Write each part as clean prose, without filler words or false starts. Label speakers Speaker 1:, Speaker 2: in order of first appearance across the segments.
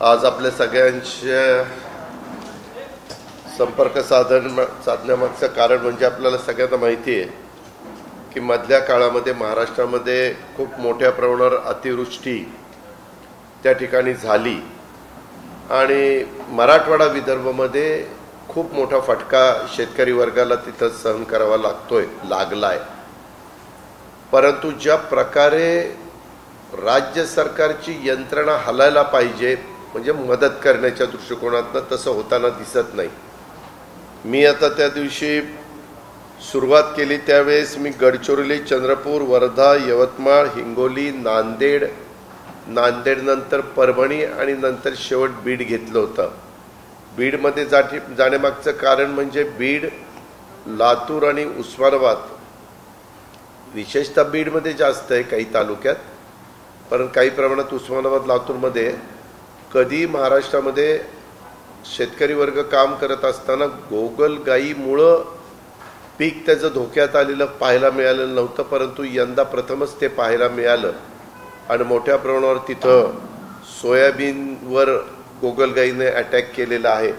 Speaker 1: आज आपल्या सगळ्यांच्या संपर्क साधण्यामागचं कारण म्हणजे आपल्याला सगळ्यांना माहिती आहे की मधल्या काळामध्ये महाराष्ट्रामध्ये खूप मोठ्या प्रमाणावर अतिवृष्टी त्या ठिकाणी झाली आणि मराठवाडा विदर्भामध्ये खूप मोठा फटका शेतकरी वर्गाला तिथं सहन करावा लागलाय। परंतु ज्या प्रकारे राज्य सरकारची यंत्रणा हलायला पाहिजे म्हणजे मदत करण्याच्या दृष्टिकोनातून तसं होताना दिसत नाही। मी आता त्या दिवशी सुरुवात केली त्यावेळेस मी गडचिरोली, चंद्रपूर, वर्धा, यवतमाळ, हिंगोली, नांदेड नंतर परभणी आणि नंतर शेवट बीड घेतलं होतं। बीडमध्ये जाण्यामागचं कारण म्हणजे बीड, लातूर आणि उस्मानाबाद, विशेषतः बीडमध्ये जास्त आहे काही तालुक्यात, पण काही प्रमाणात उस्मानाबाद, लातूरमध्ये कधी महाराष्ट्रामध्ये शेतकरी वर्ग काम करत असताना गोगलगाईमुळं पीक त्याचं धोक्यात आलेलं पाहायला मिळालेलं नव्हतं, परंतु यंदा प्रथमच ते पाहायला मिळालं आणि मोठ्या प्रमाणावर तिथं सोयाबीनवर गोगलगाईने अटॅक केलेला आहे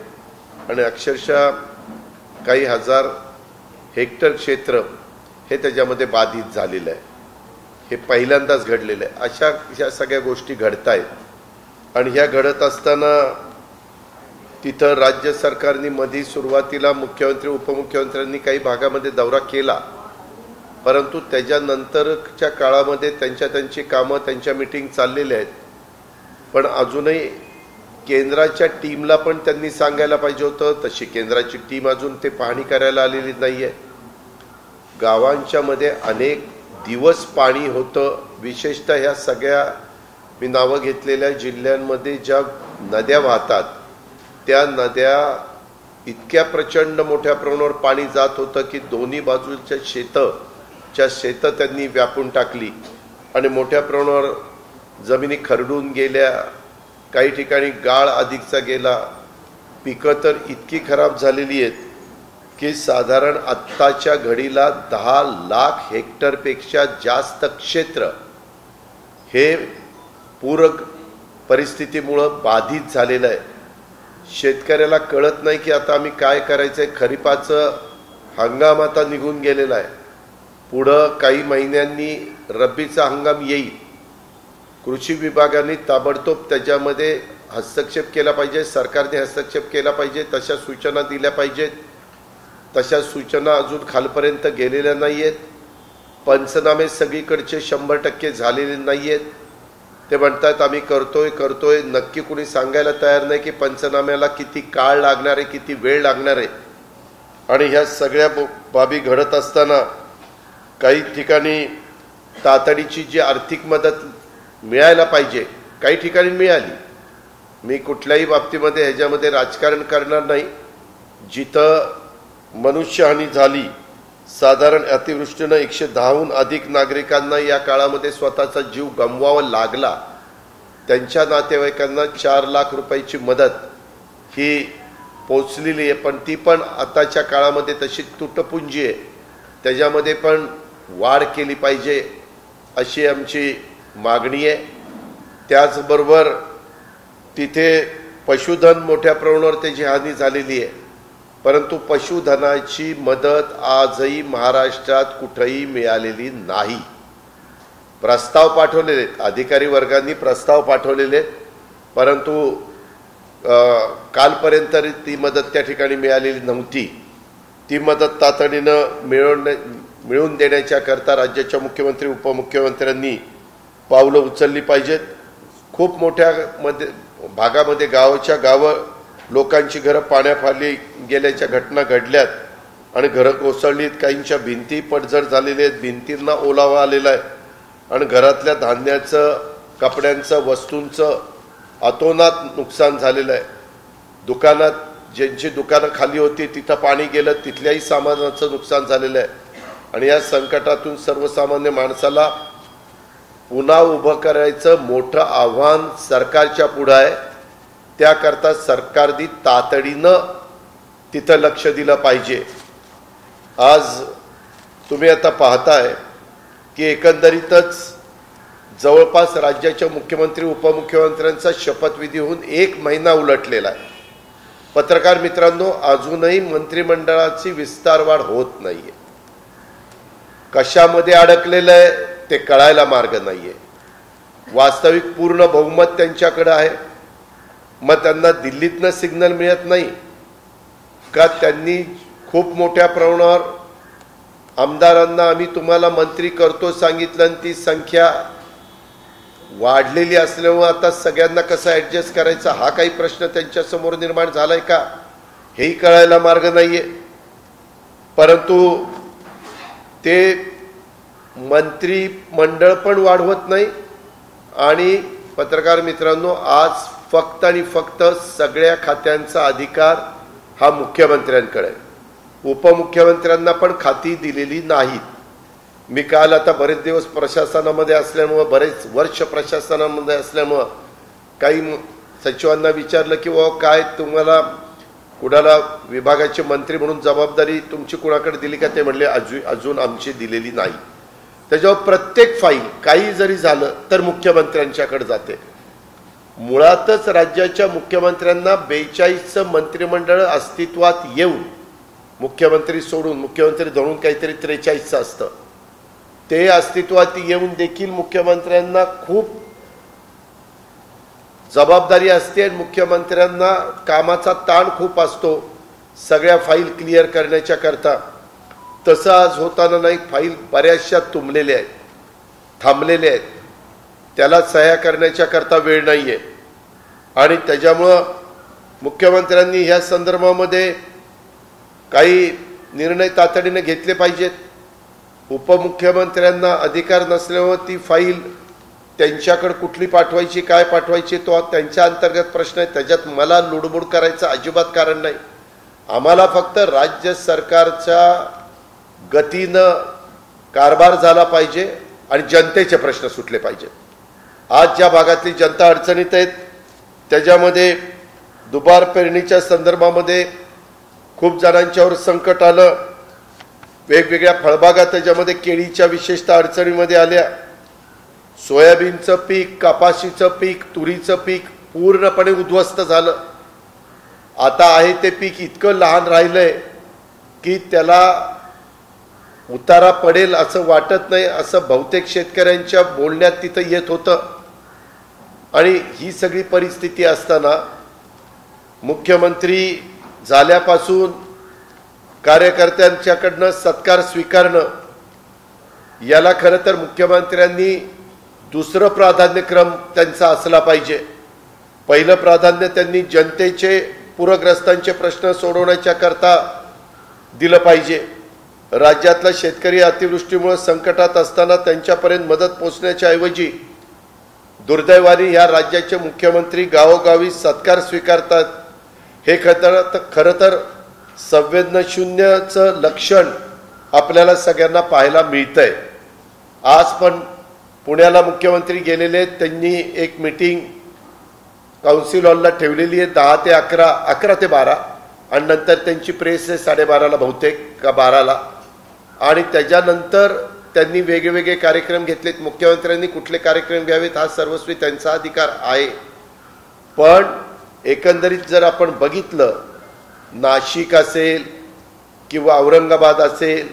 Speaker 1: आणि अक्षरशः काही हजार हेक्टर क्षेत्र हे त्याच्यामध्ये बाधित झालेलं आहे। हे पहिल्यांदाच घडलेलं आहे। अशा सगळ्या गोष्टी घडत आहेत आणि ह्या घडत असताना तिथं राज्य सरकारने मध्ये सुरुवातीला मुख्यमंत्री उपमुख्यमंत्र्यांनी काही भागामध्ये दौरा केला, परंतु त्याच्यानंतरच्या काळामध्ये त्यांची कामं त्यांच्या मीटिंग चाललेल्या आहेत, पण अजूनही केंद्राच्या टीमला पण त्यांनी सांगायला पाहिजे होतं। तशी केंद्राची टीम अजून ते पाहणी करायला आलेली नाहीये। गावांच्या मध्ये अनेक दिवस पाणी होतं, विशेषतः ह्या सगळ्या मी नावं घेतलेल्या जिल्ह्यांमध्ये ज्या नद्या वाहतात त्या नद्या इतक्या प्रचंड मोठ्या प्रमाणावर पाणी जात होतं की दोन्ही बाजूच्या शेतं त्यांनी व्यापून टाकली आणि मोठ्या प्रमाणावर जमिनी खरडून गेल्या, काही ठिकाणी गाळ अधिकचा गेला, पिकं तर इतकी खराब झालेली आहेत की साधारण आत्ताच्या घडीला 10 लाख हेक्टरपेक्षा जास्त क्षेत्र हे पूर परिस्थितीमुळं बाधित झालेलं आहे। शेतकऱ्याला कळत नाही की आता आम्ही काय करायचंय। खरीपाचं हंगाम आता निघून गेलेला आहे, पुढं काही महिन्यांनी रब्बीचा हंगाम येईल। कृषी विभागाने ताबडतोब त्याच्यामध्ये हस्तक्षेप केला पाहिजे, सरकारने हस्तक्षेप केला पाहिजे, तशा सूचना दिल्या पाहिजेत। तशा सूचना अजून खालपर्यंत गेलेल्या नाहीयेत। पंचनामे सगळीकडचे 100% झालेले नाहीयेत। ते म्हणतात आम्ही करतोय, नक्की कुणी सांगायला तयार नाही की पंचनाम्याला किती काळ लागणार आहे, किती वेळ लागणार आहे। आणि ह्या सगळ्या बाबी घडत असताना काही ठिकाणी तातडीची जी आर्थिक मदत मिळायला पाहिजे काही ठिकाणी मिळाली। मी कुठल्याही बाबतीमध्ये ह्याच्यामध्ये राजकारण करणार नाही। जिथं मनुष्यहानी झाली, साधारण अतिवृष्टीनं 110हून अधिक नागरिकांना या काळामध्ये स्वतःचा जीव गमवावा लागला, त्यांच्या नातेवाईकांना 4 लाख रुपयाची मदत ही पोचलेली आहे, पण ती पण आताच्या काळामध्ये तशी तुटपुंजी आहे, त्याच्यामध्ये पण वाढ केली पाहिजे अशी आमची मागणी आहे। त्याचबरोबर तिथे पशुधन मोठ्या प्रमाणावर त्याची हानी झालेली आहे, परंतु पशुधनाची मदत आजही महाराष्ट्रात कुठेही मिळालेली नाही। प्रस्ताव पाठवलेले आहेत, अधिकारी वर्गांनी प्रस्ताव पाठवलेले आहेत, परंतु कालपर्यंत ती मदत त्या ठिकाणी मिळालेली नव्हती। ती मदत तातडीनं मिळवून देण्याच्या करता राज्याच्या मुख्यमंत्री उपमुख्यमंत्र्यांनी पावलं उचलली पाहिजेत। खूप मोठ्या भागामध्ये गावं लोकांची घरं पाण्याखाली गेल्याच्या घटना घडल्यात आणि घरं कोसळलीत, काहींच्या भिंती पडझड झालेल्या आहेत, भिंतींना ओलावा आलेला आहे आणि घरातल्या धान्याचं, कपड्यांचं, वस्तूंचं अतोनात नुकसान झालेलं आहे। दुकानात ज्यांची दुकानं खाली होती तिथं पाणी गेलं, तिथल्याही सामानाचं नुकसान झालेलं आहे आणि या संकटातून सर्वसामान्य माणसाला पुन्हा उभं करायचं मोठं आव्हान सरकारच्या पुढे आहे। त्याकरता सरकारने तातडीनं तिथं लक्ष दिलं पाहिजे। आज तुम्ही आता पाहताय की एकंदरीतच जवळपास राज्याच्या मुख्यमंत्री उपमुख्यमंत्र्यांचा शपथविधी होऊन 1 महिना उलटलेला आहे. पत्रकार मित्रांनो, अजूनही मंत्रिमंडळाची विस्तारवाढ होत नाहीये. कशामध्ये अडकलेलं आहे ते कळायला मार्ग नाहीये. वास्तविक पूर्ण बहुमत त्यांच्याकडे आहे, मग त्यांना दिल्लीतनं सिग्नल मिळत नाही का? त्यांनी खूप मोठ्या प्रमाणावर आमदारांना आम्ही तुम्हाला मंत्री करतो सांगितलं आणि ती संख्या वाढलेली असल्यामुळे आता सगळ्यांना कसं ऍडजस्ट करायचा हा काही प्रश्न त्यांच्या समोर निर्माण झालाय का हेही कळायला मार्ग नाहीये. परंतु ते मंत्री मंडळ पण वाढवत नाही. आणि पत्रकार मित्रांनो, आज फक्त आणि फक्त सगळ्या खात्यांचा अधिकार हा मुख्यमंत्र्यांकडे आहे. उपमुख्यमंत्र्यांना पण खाती दिलेली नाहीत. मी काल आता बरेच दिवस प्रशासनामध्ये असल्यामुळं, बरेच वर्ष प्रशासनामध्ये असल्यामुळं काही सचिवांना विचारलं की बाबा काय तुम्हाला कुणाला विभागाचे मंत्री म्हणून जबाबदारी तुमची कुणाकडे दिली का? ते म्हणले अजून आमची दिलेली नाही. त्याच्यावर प्रत्येक फाईल काही जरी झालं तर मुख्यमंत्र्यांच्याकडे जाते. मुळातच राज्याच्या मुख्यमंत्र्यांना 42चं मंत्रिमंडळ अस्तित्वात येऊन, मुख्यमंत्री सोडून, मुख्यमंत्री धरून काहीतरी 43चं असतं, ते अस्तित्वात येऊन देखील मुख्यमंत्र्यांना खूप जबाबदारी असते आणि मुख्यमंत्र्यांना कामाचा ताण खूप असतो सगळ्या फाईल क्लिअर करण्याच्या करता. तसं आज होताना नाही. फाईल बऱ्याचशा तुंबलेल्या आहेत, थांबलेल्या आहेत. त्याला सह्या करण्याच्या करता वेळ नाहीये. आणि त्याच्यामुळं मुख्यमंत्र्यांनी ह्या संदर्भामध्ये काही निर्णय तातडीने घेतले पाहिजेत. उपमुख्यमंत्र्यांना अधिकार नसल्यामुळे ती फाईल त्यांच्याकडे कुठली पाठवायची, काय पाठवायची, तो त्यांच्या अंतर्गत प्रश्न आहे. त्याच्यात मला लुडबुड करायचं अजिबात कारण नाही. आम्हाला फक्त राज्य सरकारच्या गतीनं कारभार झाला पाहिजे आणि जनतेचे प्रश्न सुटले पाहिजेत. आज ज्या भागातली जनता अडचणीत आहेत त्याच्यामध्ये दुबार पेरणीच्या संदर्भामध्ये खूप जणांच्यावर संकट आलं. वेगवेगळ्या फळबागा त्याच्यामध्ये केळीच्या विशेषतः अडचणीमध्ये आल्या. सोयाबीनचं पीक, कपाशीचं पीक, तुरीचं पीक पूर्णपणे उद्ध्वस्त झालं. आता आहे ते पीक इतकं लहान राहिलंय की त्याला उतारा पडेल असं वाटत नाही, असं बहुतेक शेतकऱ्यांच्या बोलण्यात तिथं येत होतं. आणि ही सगळी परिस्थिती असताना मुख्यमंत्री झाल्यापासून कार्यकर्त्यांच्याकडनं सत्कार स्वीकारणं, याला खरं तर मुख्यमंत्र्यांनी दुसरं प्राधान्यक्रम त्यांचा असला पाहिजे. पहिलं प्राधान्य त्यांनी जनतेचे, पूरग्रस्तांचे प्रश्न सोडवण्याच्या करता दिलं पाहिजे. राज्यातला शेतकरी अतिवृष्टीमुळे संकटात असताना त्यांच्यापर्यंत मदत पोहोचण्याच्या ऐवजी दुर्दैवाने या राज्याचे मुख्यमंत्री गावोगावी सत्कार स्वीकारतात. हे खरं तर संवेदनशून्यचं लक्षण आपल्याला सगळ्यांना पाहायला मिळतंय. आज पण पुण्याला मुख्यमंत्री गेलेले आहेत. त्यांनी एक मीटिंग काउन्सिल हॉलला ठेवलेली आहे 10 ते 11, 11 ते 12, आणि नंतर त्यांची प्रेस आहे 12:30ला बहुतेक का 12ला. आणि त्याच्यानंतर त्यांनी वेगवेगळे कार्यक्रम घेतलेत. मुख्यमंत्र्यांनी कुठले कार्यक्रम घ्यावेत हा सर्वस्वी त्यांचा अधिकार आहे. पण एकंदरीत जर आपण बघितलं, नाशिक असेल किंवा औरंगाबाद असेल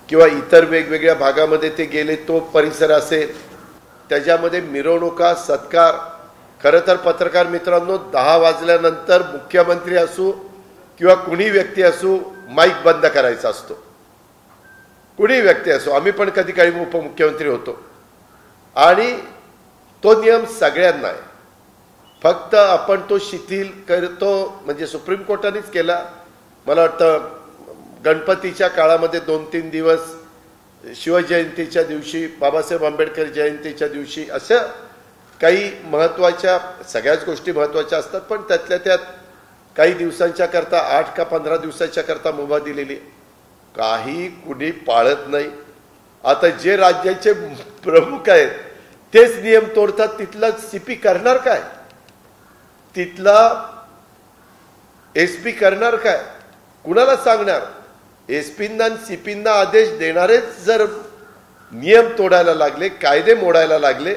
Speaker 1: किंवा इतर वेगवेगळ्या भागामध्ये ते गेले, तो परिसर असेल, त्याच्यामध्ये मिरवणुका, सत्कार, खरं तर पत्रकार मित्रांनो 10 वाजल्यानंतर मुख्यमंत्री असू किंवा कुणी व्यक्ती असू माईक बंद करायचा असतो. कुणी व्यक्ती असो, आम्ही पण कधी काही उपमुख्यमंत्री होतो आणि तो नियम सगळ्यांना आहे. फक्त आपण तो शिथिल करतो, म्हणजे सुप्रीम कोर्टानेच केला. मला वाटतं गणपतीच्या काळामध्ये 2-3 दिवस, शिवजयंतीच्या दिवशी, बाबासाहेब आंबेडकर जयंतीच्या दिवशी, असं काही महत्त्वाच्या, सगळ्याच गोष्टी महत्त्वाच्या असतात, पण त्यातल्या त्यात काही दिवसांच्या करता 8 का 15 दिवसाच्या करता मुभा दिलेली. काही कुणी पाळत नाही. आता जे राज्याचे प्रमुख आहेत तेच नियम तोडतात. तिथला सीपी करणार काय? तिथला एसपी करणार काय? कुणाला सांगणार? एसपींना आणि सीपींना आदेश देणारेच जर नियम तोडायला लागले, कायदे मोडायला लागले,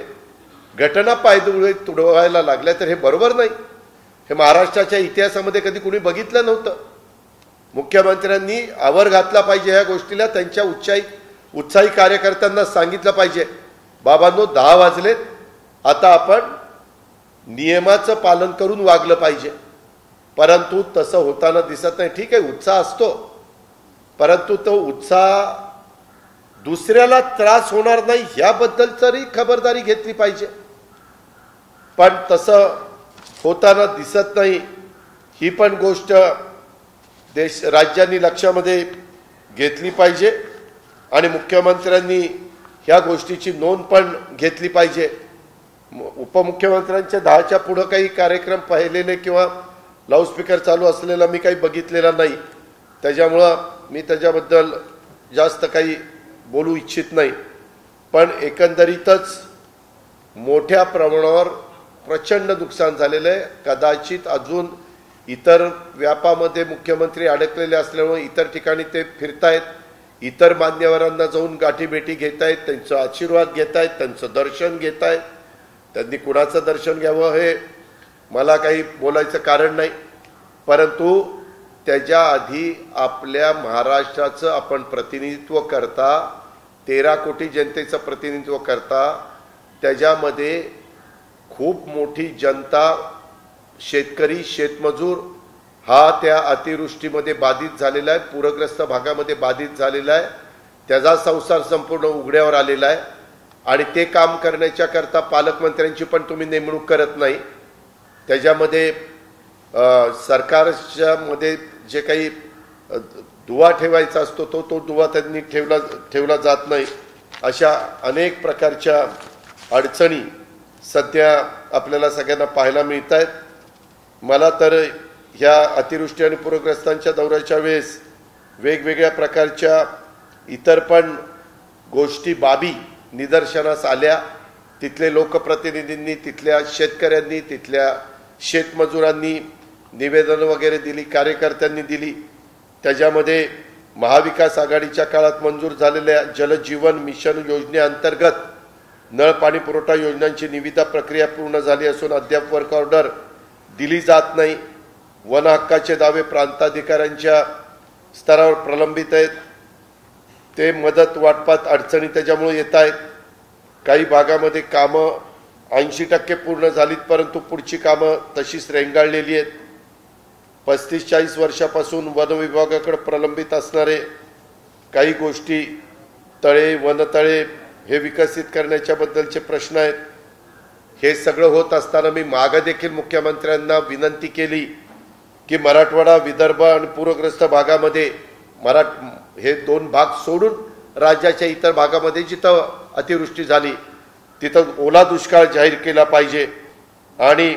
Speaker 1: घटना पायदळी तुडवायला लागल्या, तर हे बरोबर नाही. हे महाराष्ट्राच्या इतिहासामध्ये कधी कुणी बघितलं नव्हतं. मुख्यमंत्र्यांनी आवर घातला पाहिजे या गोष्टीला. त्यांच्या उत्साही कार्यकर्त्यांना सांगितलं पाहिजे, बाबांनो 10 वाजलेत, आता आपण नियमाचं पालन करून वागलं पाहिजे. परंतु तसं होताना दिसत नाही. ठीक आहे, उत्साह असतो, परंतु तो उत्साह दुसऱ्याला त्रास होणार नाही याबद्दल तरी खबरदारी घेतली पाहिजे. पण तसं होताना दिसत नाही. ही पण गोष्ट राज्यांनी लक्षामध्ये घेतली पाहिजे आणि मुख्यमंत्र्यांनी ह्या गोष्टीची नोंद पण घेतली पाहिजे. उपमुख्यमंत्र्यांच्या 10च्या पुढे काही कार्यक्रम पाहिलेले किंवा लाऊडस्पीकर चालू असलेला मी काही बघितलेला नाही. त्याच्यामुळं मी त्याच्याबद्दल जास्त काही बोलू इच्छित नाही. पण एकंदरीतच मोठ्या प्रमाणावर प्रचंड नुकसान झालेलं आहे. कदाचित अजून इतर व्यापामध्ये मुख्यमंत्री अडकलेले असल्यामुळे इतर ठिकाणी ते फिरतायत, इतर मान्यवरांना जाऊन गाठीभेटी घेत आहेत, त्यांचा आशीर्वाद घेत आहेत, त्यांचं दर्शन घेत आहेत. त्यांनी कुणाचं दर्शन घ्यावं हे मला काही बोलायचं कारण नाही. परंतु त्याच्या आधी आपल्या महाराष्ट्राचं आपण प्रतिनिधित्व करता, 13 कोटी जनतेचं प्रतिनिधित्व करता, त्याच्यामध्ये खूप मोठी जनता, शेतकरी, शेतमजूर हा त्या अतिवृष्टीमध्ये बाधित झालेला आहे, पूरग्रस्त भागामध्ये बाधित झालेला आहे. त्याचा संसार संपूर्ण उघड्यावर आलेला आहे आणि ते काम करण्याच्या करता पालकमंत्र्यांची पण तुम्ही नेमणूक करत नाही. त्याच्यामध्ये सरकारच्या मध्ये जे काही दुवा ठेवायचा असतो तो दुवा त्यांनी ठेवला जात नाही. अशा अनेक प्रकारच्या अडचणी सध्या आपल्याला सगळ्यांना पाहायला मिळत आहेत. मला तर ह्या अतिवृष्टी आणि पूरग्रस्तांच्या दौऱ्याच्या वेळेस वेगवेगळ्या प्रकारच्या इतर पण गोष्टी, बाबी निदर्शनास आल्या. तिथले लोकप्रतिनिधींनी, तिथल्या शेतकऱ्यांनी, तिथल्या शेतमजुरांनी निवेदन वगैरे दिली, कार्यकर्त्यांनी दिली. त्याच्यामध्ये महाविकास आघाडीच्या काळात मंजूर झालेल्या जलजीवन मिशन योजनेअंतर्गत नळ पाणी पुरवठा योजनांची निविदा प्रक्रिया पूर्ण झाली असून अद्याप वर्क ऑर्डर दिली जात नाही. वन हक्काचे दावे प्रांताधिकाऱ्यांच्या स्तरावर प्रलंबित आहेत. ते मदत वाटपात अडचणी त्याच्यामुळे येत आहेत. काही भागामध्ये कामं 80% पूर्ण झालीत, परंतु पुढची कामं तशीच रेंगाळलेली आहेत. 35-40 वर्षापासून वन विभागाकडे प्रलंबित असणारे काही गोष्टी, तळे, वनतळे हे विकसित करण्याच्या बद्दलचे प्रश्न आहेत. हे सगळं होत असताना मी मागे देखील मुख्यमंत्र्यांना विनंती केली की मराठवाडा, विदर्भ आणि पूरग्रस्त भागामध्ये हे 2 भाग सोडून राज्याच्या इतर भागामध्ये जिथं अतिवृष्टी झाली तिथं ओला दुष्काळ जाहीर केला पाहिजे आणि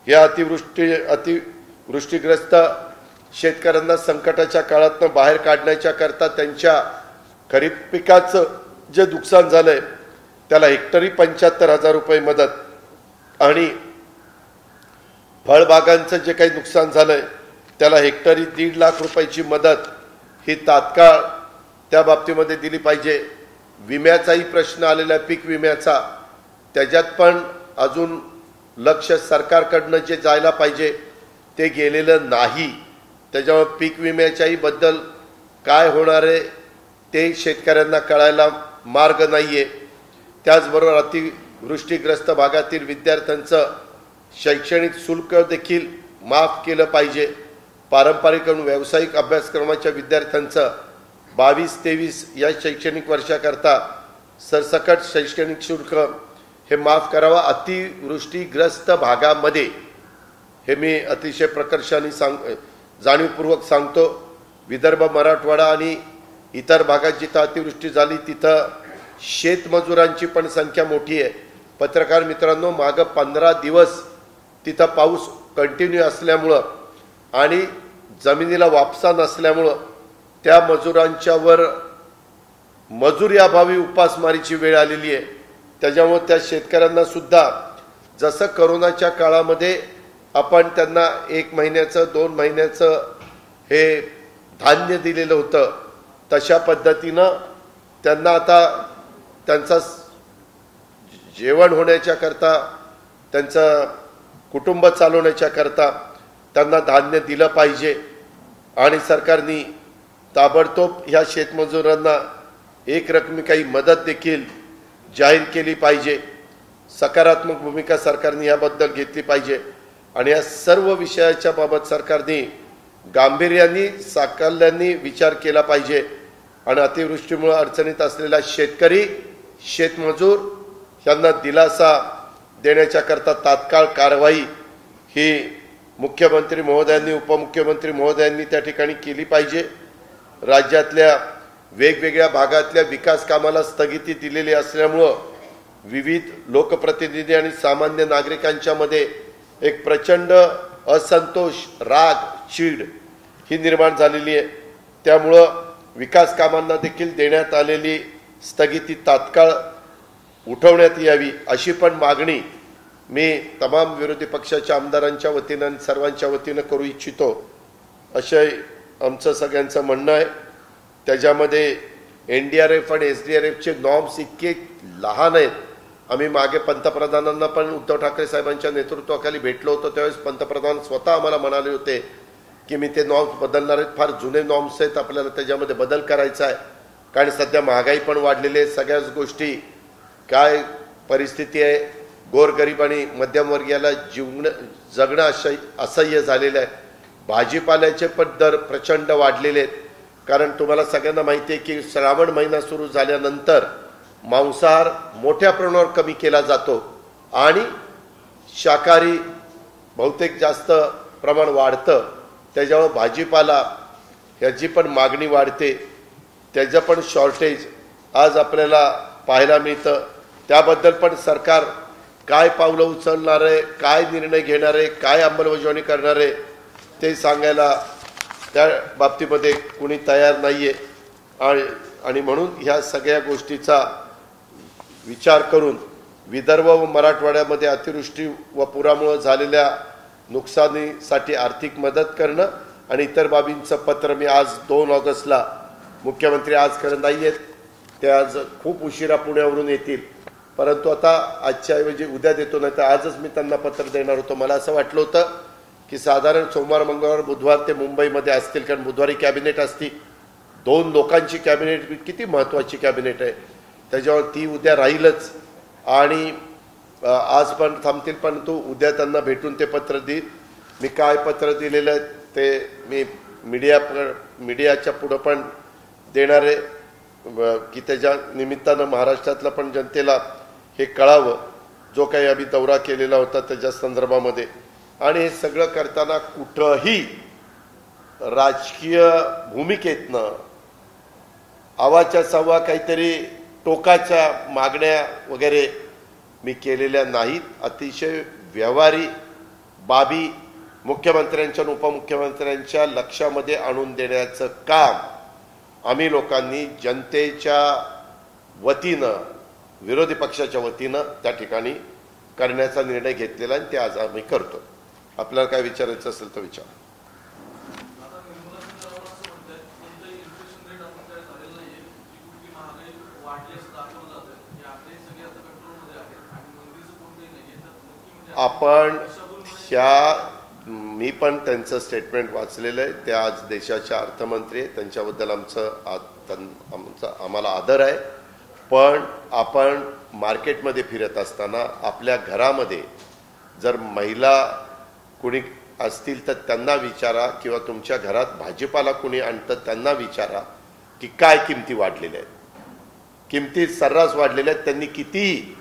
Speaker 1: या अतिवृष्टीग्रस्त शेतकऱ्यांना संकटाच्या काळातनं बाहेर काढण्याच्या करता त्यांच्या खरीप पिकाचं जे नुकसान झालंय त्याला हेक्टरी 75,000 रुपये मदत आणि फळबागांचं जे काही नुकसान झालंय त्याला हेक्टरी 1.5 लाख रुपयाची मदत ही तात्काळ त्या बाबतीमध्ये दिली पाहिजे. विम्याचाही प्रश्न आलेला आहे, पीक विम्याचा. त्याच्यात पण अजून लक्ष सरकारकडनं जे जायला पाहिजे ते गेलेलं नाही. त्याच्यामुळे पीक विम्याच्याही बद्दल काय होणार आहे ते शेतकऱ्यांना कळायला मार्ग नाहीये. त्याचबरोबर अतिवृष्टीग्रस्त भागातील विद्यार्थ्यांचं शैक्षणिक शुल्क देखील माफ केलं पाहिजे. पारंपरिक आणि व्यावसायिक अभ्यासक्रमाच्या विद्यार्थ्यांचं 22-23 या शैक्षणिक वर्षाकरता सरसकट शैक्षणिक शुल्क हे माफ करावा अतिवृष्टीग्रस्त भागामध्ये. हे मी अतिशय प्रकर्षाने जाणीवपूर्वक सांगतो. विदर्भ, मराठवाडा आणि इतर भागात जिथं अतिवृष्टी झाली तिथं शेतमजुरांची पण संख्या मोठी आहे. पत्रकार मित्रांनो, मागं 15 दिवस तिथं पाऊस कंटिन्यू असल्यामुळं आणि जमिनीला वापसा नसल्यामुळं त्या मजुरांच्यावर मजुरी अभावी उपासमारीची वेळ आलेली आहे. त्याच्यामुळे त्या शेतकऱ्यांना सुद्धा जसं करोनाच्या काळामध्ये आपण त्यांना 1 महिन्याचं 2 महिन्याचं हे धान्य दिलेलं होतं तशा पद्धतीनं त्यांना आता त्यांचा जेवण होण्याच्या करता, त्यांचं कुटुंब चालवण्याच्या करता त्यांना धान्य दिलं पाहिजे आणि सरकारने ताबडतोब ह्या शेतमजुरांना एक रकमी काही मदत देखील जाहीर केली पाहिजे. सकारात्मक भूमिका सरकारने याबद्दल घेतली पाहिजे आणि या सर्व विषयाच्या बाबत सरकारने गांभीर्याने साकल्याने विचार केला पाहिजे आणि अतिवृष्टीमुळे अडचणीत असलेला शेतकरी, शेतमजूर यांना दिलासा देण्याच्या करता तात्काळ कारवाई ही मुख्यमंत्री महोदयांनी, उपमुख्यमंत्री महोदयांनी त्या ठिकाणी केली पाहिजे. राज्यातल्या वेगवेगळ्या भागातल्या विकास कामाला स्थगिती दिलेली असल्यामुळं विविध लोकप्रतिनिधी आणि सामान्य नागरिकांच्या मध्ये एक प्रचंड असंतोष, राग, चीड ही निर्माण झालेली आहे. त्यामुळं विकास कामांना देखील देण्यात आलेली स्थगिती तात्काळ उठवण्यात यावी अशी पण मागणी मी तमाम विरोधी पक्षाच्या आमदारांच्या वतीनं आणि सर्वांच्या वतीनं करू इच्छितो. असे आमचं सगळ्यांचं म्हणणं आहे. त्याच्यामध्ये NDRF आणि SDRFचे नॉर्म्स इतके लहान आहेत. आम्ही मागे पंतप्रधानांना पण उद्धव ठाकरे साहेबांच्या नेतृत्वाखाली भेटलो होतो. त्यावेळेस पंतप्रधान स्वतः आम्हाला म्हणाले होते की मी ते नॉर्म्स बदलणार आहेत, फार जुने नॉर्म्स आहेत, आपल्याला त्याच्यामध्ये बदल करायचा आहे. कारण सध्या महागाई पण वाढलेली आहे. सगळ्याच गोष्टी काय परिस्थिती आहे, गोरगरीब आणि मध्यमवर्गीयाला जगणं असह्य झालेलं आहे. भाजीपाल्याचे पण दर प्रचंड वाढलेले आहेत. कारण तुम्हाला सगळ्यांना माहिती आहे की श्रावण महिना सुरू झाल्यानंतर मांसाहार मोठ्या प्रमाणावर कमी केला जातो आणि शाकाहारी बहुतेक जास्त प्रमाण वाढतं. त्याच्यामुळे भाजीपाला ह्याची पण मागणी वाढते, त्याचं पण शॉर्टेज आज आपल्याला पाहायला मिळतं. त्याबद्दल पण सरकार काय पावलं उचलणार आहे, काय निर्णय घेणार आहे, काय अंमलबजावणी करणार आहे ते सांगायला त्या बाबतीमध्ये कुणी तयार नाही आहे. आणि म्हणून ह्या सगळ्या गोष्टीचा विचार करून विदर्भ व मराठवाड्यामध्ये अतिवृष्टी व पुरामुळे झालेल्या नुकसानीसाठी आर्थिक मदत करणं आणि इतर बाबींचं पत्र मी आज 2 ऑगस्टला, मुख्यमंत्री आज करत नाही आहेत, ते आज खूप उशिरा पुण्यावरून येतील, परंतु आता आजच्या ऐवजी उद्या देतो, नाही तर आजच मी त्यांना पत्र देणार होतो. मला असं वाटलं होतं की साधारण सोमवार, मंगळवार, बुधवार ते मुंबईमध्ये असतील, कारण बुधवारी कॅबिनेट असती. 2 लोकांची कॅबिनेट किती महत्त्वाची कॅबिनेट आहे, त्याच्यावर ती उद्या राहीलच आणि आज पण थांबतील, परंतु उद्या त्यांना भेटून ते पत्र देईल. मी काय पत्र दिलेलं आहे ते मी मीडियाच्या पुढं पण देणार आहे की त्याच्या निमित्तानं महाराष्ट्रातल्या पण जनतेला हे कळावं, जो काही आम्ही दौरा केलेला होता त्याच्या संदर्भामध्ये. आणि हे सगळं करताना कुठंही राजकीय भूमिकेतनं आवाच्या सव्वा काहीतरी टोकाच्या मागण्या वगैरे मी केलेल्या नाहीत. अतिशय व्यवहारी बाबी मुख्यमंत्र्यांच्या आणि उपमुख्यमंत्र्यांच्या लक्षामध्ये आणून देण्याचं काम आम्ही लोकांनी जनतेच्या वतीनं, विरोधी पक्षाच्या वतीनं त्या ठिकाणी करण्याचा निर्णय घेतलेला आणि ते आज आम्ही करतो. आपल्याला काय विचारायचं असेल तर विचार. आपण मी पण त्यांचं स्टेटमेंट वाचलेलं आहे. ते आज देशाच्या अर्थमंत्री आहेत, त्यांच्याबद्दल आम्हाला आदर आहे. पण आपण मार्केटमध्ये फिरत असताना आपल्या घरामध्ये जर महिला कुणी असतील तर त्यांना विचारा, किंवा तुमच्या घरात भाजीपाला कुणी आणतं त्यांना विचारा की काय किमती वाढलेल्या आहेत. किमती सर्रास वाढलेल्या आहेत. त्यांनी किती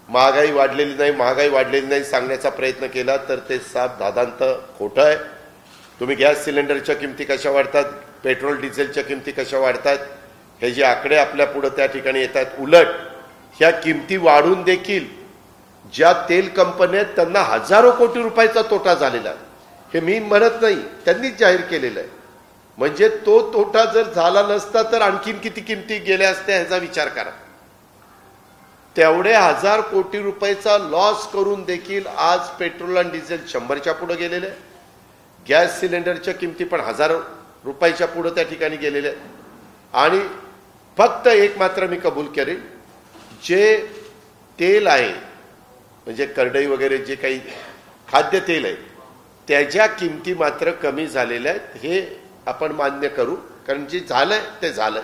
Speaker 1: महागाई वाढलेली नाही सांगण्याचा प्रयत्न केला तर ते साफ दादांत खोटं आहे. तुम्ही गॅस सिलेंडरच्या किमती कशा वाढतात, पेट्रोल डिझेलच्या किमती कशा वाढतात, हे जे आकडे आपल्या पुढे त्या ठिकाणी येतात. उलट ह्या किमती वाढून देखील ज्या तेल कंपन्या आहेत त्यांना हजारो कोटी रुपयाचा तोटा झालेला आहे. हे मी म्हणत नाही, त्यांनीच जाहीर केलेलं आहे. म्हणजे तो तोटा जर झाला नसता तर आणखीन किती किमती गेल्या असत्या ह्याचा विचार करा. तेवढे 1000 कोटी रुपयाचा लॉस करून देखील आज पेट्रोल आणि डिझेल 100च्या पुढे गेलेले आहे. गॅस सिलेंडरच्या किमती पण 1000 रुपयाच्या पुढे त्या ठिकाणी गेलेल्या आहेत. आणि फक्त एक मात्र मी कबूल करेन, जे तेल आहे म्हणजे करडई वगैरे जे काही खाद्यतेल आहे त्याच्या किमती मात्र कमी झालेल्या आहेत, हे आपण मान्य करू, कारण जे झालंय ते झालंय.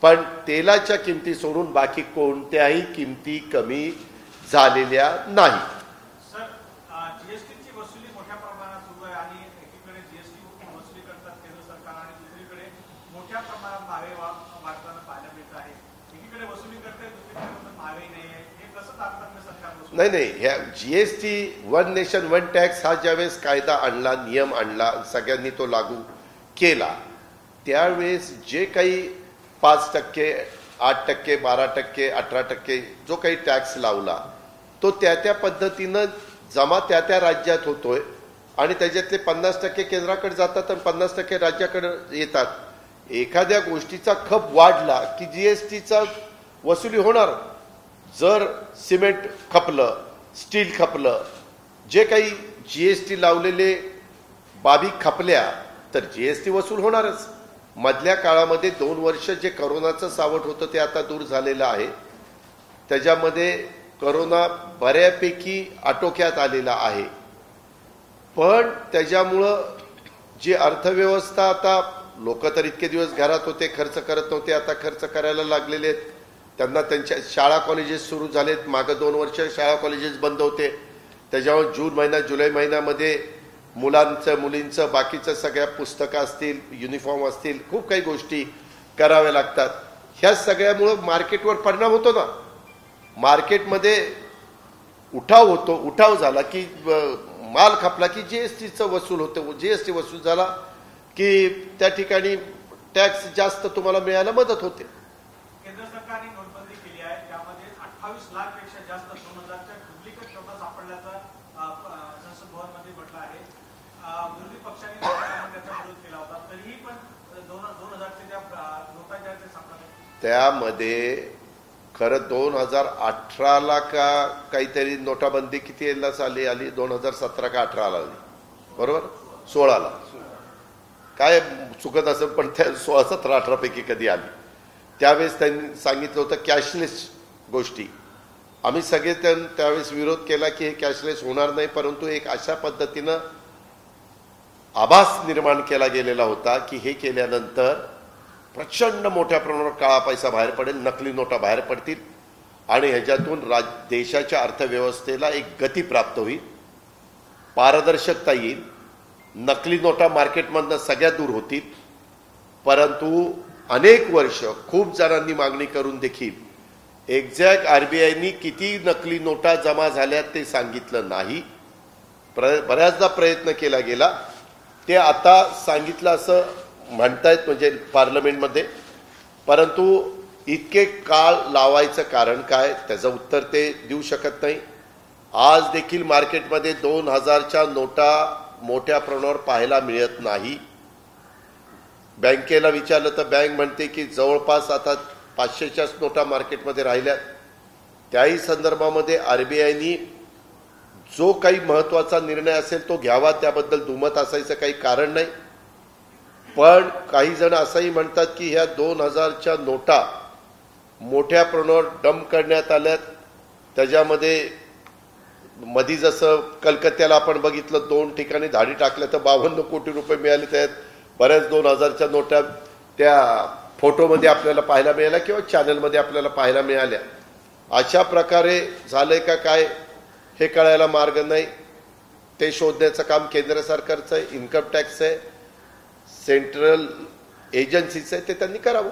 Speaker 1: पण तेलाच्या किमती सोडून बाकी कोणत्याही किमती कमी झालेल्या नाही.
Speaker 2: सर, जीएसटीची वसुली मोठ्या प्रमाणात सुरू आहे आणि एकीकडे जीएसटी वसुली करतात केंद्र सरकार आणि दुसरीकडे मोठ्या प्रमाणात भावे वाढताना पाहायला मिळत आहे. एकीकडे वसुली करते, दुसरीकडे भावे नाही आहे. हे कसं तारतम्य सरकार? नाही,
Speaker 1: ह्या GST one nation one tax हा ज्यावेळेस कायदा आणला, नियम आणला, सगळ्यांनी तो लागू केला, त्यावेळेस जे काही 5%, 8%, 12%, 18% जो काही टॅक्स लावला तो त्या पद्धतीनं जमा त्या राज्यात होतोय आणि त्याच्यातले 50% केंद्राकडे जातात आणि 50% राज्याकडे येतात. एखाद्या गोष्टीचा खप वाढला की जीएसटीचा वसुली होणार. जर सिमेंट खपलं, स्टील खपलं, जे काही जीएसटी लावलेले बाबी खपल्या तर जीएसटी वसूल होणारच. मधल्या काळामध्ये 2 वर्ष जे करोनाचं सावट होतं ते आता दूर झालेलं आहे. त्याच्यामध्ये करोना बऱ्यापैकी आटोक्यात आलेला आहे. पण त्याच्यामुळं जी अर्थव्यवस्था, आता लोक तर इतके दिवस घरात होते, खर्च करत नव्हते, आता खर्च करायला लागलेले आहेत. त्यांना त्यांच्या शाळा कॉलेजेस सुरू झालेत. मागं 2 वर्ष शाळा कॉलेजेस बंद होते. त्याच्यावर जून महिना जुलै महिन्यामध्ये मुलांचं मुलींचं बाकीचं सगळ्या पुस्तकं असतील, युनिफॉर्म असतील, खूप काही गोष्टी कराव्या लागतात. ह्या सगळ्यामुळं मार्केटवर परिणाम होतो ना. मार्केटमध्ये उठाव झाला की माल खपला की जीएसटीचं वसूल होतं. जीएसटी वसूल झाला की त्या ठिकाणी टॅक्स जास्त तुम्हाला मिळायला मदत होते.
Speaker 2: केंद्र सरकारने नोटबंदी केली आहे, त्यामध्ये 28 लाखपेक्षा जास्त 2000च्या डुप्लिकेट नोटा सापडल्याचं संसद भवनमध्ये म्हटलं आहे. विरोधी पक्षाने त्याचा विरोध केला होता, तरीही पण 2000च्या ज्या नोटा ज्या ते सापडल्या
Speaker 1: त्यामध्ये खरं 2018ला का काहीतरी नोटाबंदी किती आली 2017 का 18ला आली, बरोबर, 16ला काय चुकत असेल, पण त्या 16, 17, 18 पैकी कधी आली. त्यावेळेस त्यांनी सांगितलं होतं कॅशलेस गोष्टी. आम्ही सगळे त्यावेळेस विरोध केला की हे कॅशलेस होणार नाही, परंतु एक अशा पद्धतीनं आभास निर्माण केला गेलेला होता की हे केल्यानंतर प्रचंड मोठ्या प्रमाणावर काळा पैसा बाहेर पडेल, नकली नोटा बाहेर पडतील आणि ह्याच्यातून देशाच्या अर्थव्यवस्थेला एक गती प्राप्त होईल, पारदर्शकता येईल, नकली नोटा मार्केटमधनं सगळ्या दूर होतील. परंतु अनेक वर्ष खूप जणांनी मागणी करून देखील एक्झॅक्ट आरबीआयनी किती नकली नोटा जमा झाल्या ते सांगितलं नाही. बऱ्याचदा प्रयत्न केला गेला, ते आता सांगितलं असं म्हणतायत म्हणजे पार्लमेंटमध्ये, परंतु इतके काळ लावायचं कारण काय त्याचं उत्तर ते देऊ शकत नाही. आज देखील मार्केटमध्ये 2000च्या नोटा मोठ्या प्रमाणावर पाहायला मिळत नाही. बँकेला विचारलं तर बँक म्हणते की जवळपास आता 500च्याच नोटा मार्केटमध्ये राहिल्यात. त्याही संदर्भामध्ये आरबीआयनी जो काही महत्त्वाचा निर्णय असेल तो घ्यावा, त्याबद्दल दुमत असायचं काही कारण नाही. पण काही जण असंही म्हणतात की ह्या 2000च्या नोटा मोठ्या प्रमाणावर डंप करण्यात आल्यात. त्याच्यामध्ये मधी जसं कलकत्त्याला आपण बघितलं 2 ठिकाणी धाडी टाकल्या तर 52 कोटी रुपये मिळाले. त्यात बऱ्याच 2000च्या नोटा त्या फोटोमध्ये आपल्याला पाहायला मिळाल्या किंवा चॅनलमध्ये आपल्याला पाहायला मिळाल्या. अशा प्रकारे झालंय का काय हे कळायला मार्ग नाही. ते शोधण्याचं काम केंद्र सरकारचं आहे, इन्कम टॅक्स आहे, सेंट्रल एजन्सीचं आहे, ते त्यांनी करावं.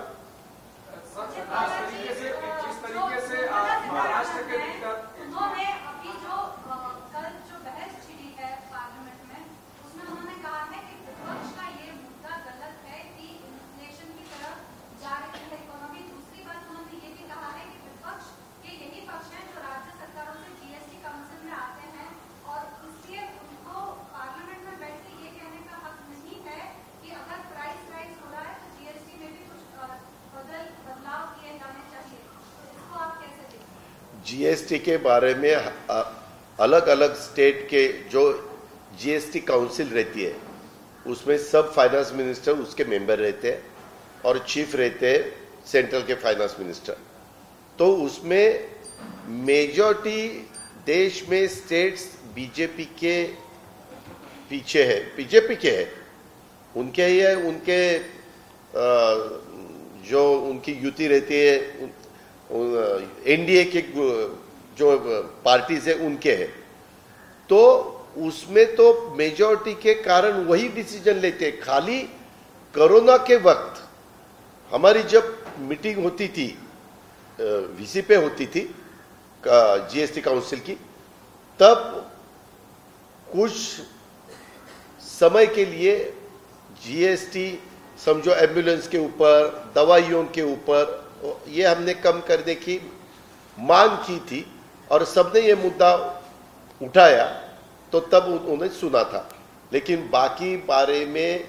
Speaker 1: जीएसटी के बारे में अलग अलग स्टेट के जो जीएसटी काउंसिल रहती है उसमें सब फाइनेंस मिनिस्टर उसके मेंबर रहते हैं और चीफ रहते हैं सेंट्रल के फाइनेंस मिनिस्टर. तो उसमें मेजॉरिटी देश में स्टेट्स बीजेपी के पीछे है, बीजेपी के है, उनके ही है, उनके जो उनकी युति रहती है एनडीए के जो पार्टीज है उनके है, तो उसमें तो मेजॉरिटी के कारण वही डिसीजन लेते हैं। खाली कोरोना के वक्त हमारी जब मीटिंग होती थी वीसी पे होती थी जीएसटी काउंसिल की, तब कुछ समय के लिए जीएसटी समझो एम्बुलेंस के ऊपर, दवाइयों के ऊपर, ये हमने कम करने की मांग की थी और सबने ये मुद्दा उठाया, तो तब उन्होंने सुना था। लेकिन बाकी बारे में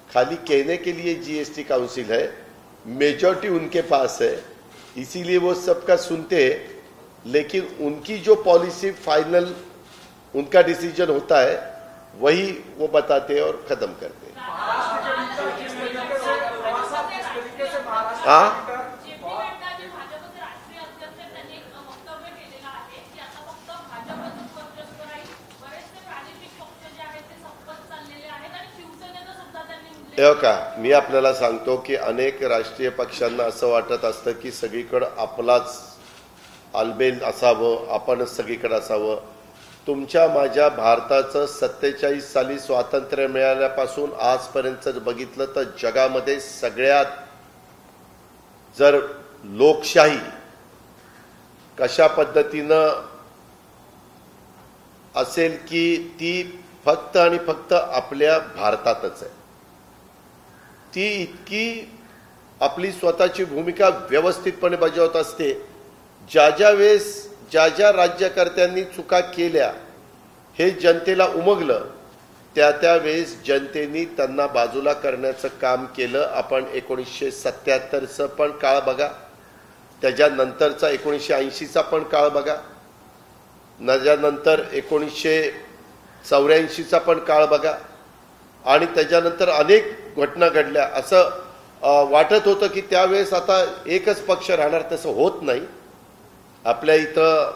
Speaker 1: खाली कहने के लिए जीएसटी काउंसिल है, मेजॉरिटी उनके पास है, इसीलिए वो सबका सुनते हैं, लेकिन उनकी जो पॉलिसी फाइनल उनका डिसीजन होता है वही वो बताते हैं और खत्म करते हैं। हाँ, का मी आपल्याला सांगतो की अनेक राष्ट्रीय पक्षांना असं वाटत असतं की सगळीकडे आपलाच आलबेल असावं, आपणच सगळीकडे असावं। तुमच्या माझ्या भारताचं 47 साली स्वातंत्र्य मिळाल्यापासून आजपर्यंत बघितलं तर जगामध्ये सगळ्यात जर लोकशाही कशा पद्धतीनं असेल की ती फक्त आणि फक्त आपल्या भारतातच आहे। ती इतकी आपली स्वतःची भूमिका व्यवस्थितपणे बजावत असते। ज्या वेळेस ज्या राज्यकर्त्यांनी चुका केल्या हे जनतेला उमगलं, त्या वेळेस जनतेने त्यांना बाजूला करण्याचं काम केलं। आपण 1977चा पण काळ बघा, त्याच्यानंतरचा 1980चा पण काळ बघा, त्याच्यानंतर 1984चा पण काळ बघा, आणि त्याच्यानंतर अनेक घटना घडल्या। असं वाटत होतं की त्यावेळेस आता एकच पक्ष राहणार, तसं होत नाही। आपल्या इथं